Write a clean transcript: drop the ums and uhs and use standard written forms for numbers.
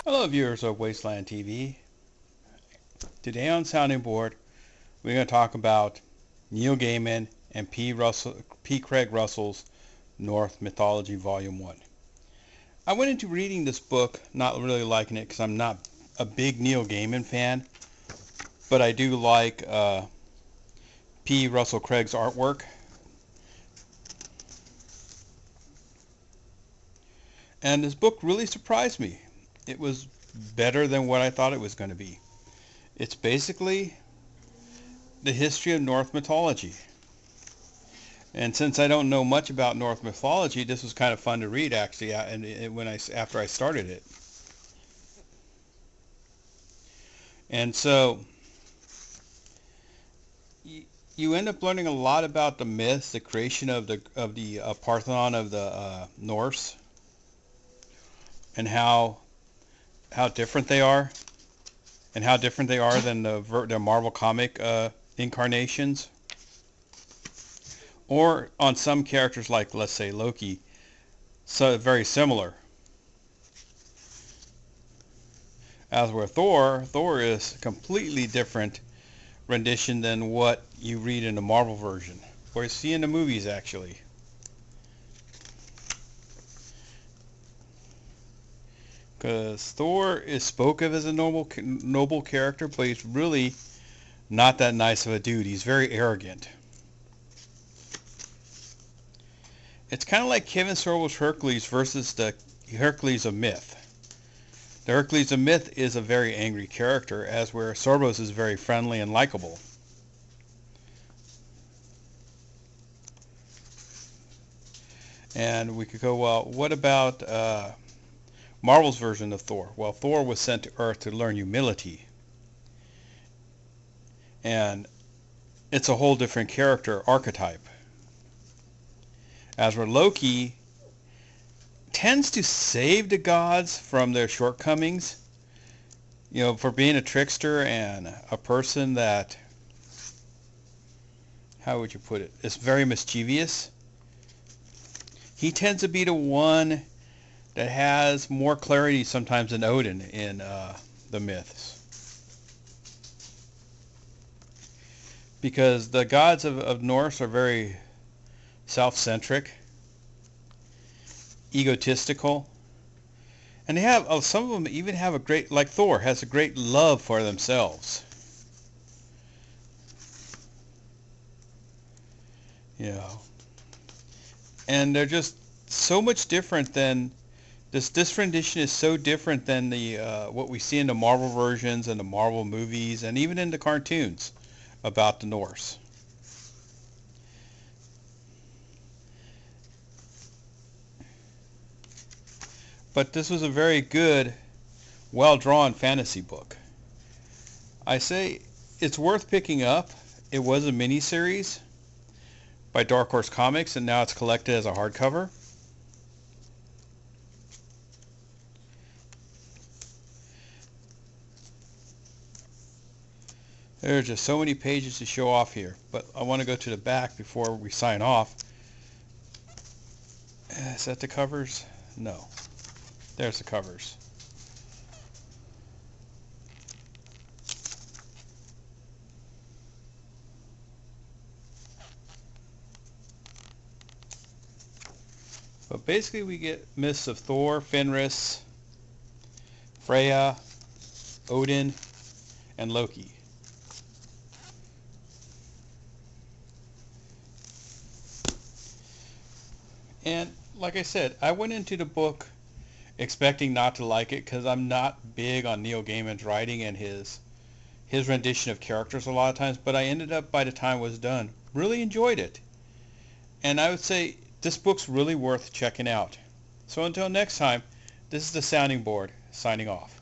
Hello viewers of Wasteland TV. Today on Sounding Board we're going to talk about Neil Gaiman and P. Craig Russell's Norse Mythology Volume One. I went into reading this book not really liking it because I'm not a big Neil Gaiman fan, but I do like P. Russell Craig's artwork. And this book really surprised me. It was better than what I thought it was going to be. It's basically the history of Norse mythology. And since I don't know much about Norse mythology, this was kind of fun to read actually, after I started it. And so you end up learning a lot about the myths, the creation of the Parthenon of the Norse, and how different they are, and how different they are than the Marvel comic incarnations, or on some characters like, let's say, Loki, so very similar. As with Thor is a completely different rendition than what you read in the Marvel version, or you see in the movies actually. Because Thor is spoken of as a noble character, but he's really not that nice of a dude. He's very arrogant. It's kind of like Kevin Sorbo's Hercules versus the Hercules of myth. The Hercules of myth is a very angry character, as where Sorbo's is very friendly and likable. And we could go, well, what about Marvel's version of Thor? Well, Thor was sent to Earth to learn humility. And it's a whole different character archetype. As where Loki tends to save the gods from their shortcomings, for being a trickster and a person that, how would you put it, is very mischievous. He tends to be the one that has more clarity sometimes than Odin in the myths. Because the gods of Norse are very self-centric, egotistical, and they have, some of them even have a great, like Thor has a great love for themselves. And they're just so much different than this rendition is so different than the what we see in the Marvel versions and the Marvel movies and even in the cartoons about the Norse. But this was a very good, well-drawn fantasy book. I say it's worth picking up. It was a miniseries by Dark Horse Comics, and now it's collected as a hardcover. There's just so many pages to show off here, but I want to go to the back before we sign off. Is that the covers? No. There's the covers. But basically we get myths of Thor, Fenris, Freya, Odin, and Loki. And like I said, I went into the book expecting not to like it because I'm not big on Neil Gaiman's writing and his rendition of characters a lot of times, but I ended up, by the time it was done, really enjoyed it. And I would say this book's really worth checking out. So until next time, this is the Sounding Board, signing off.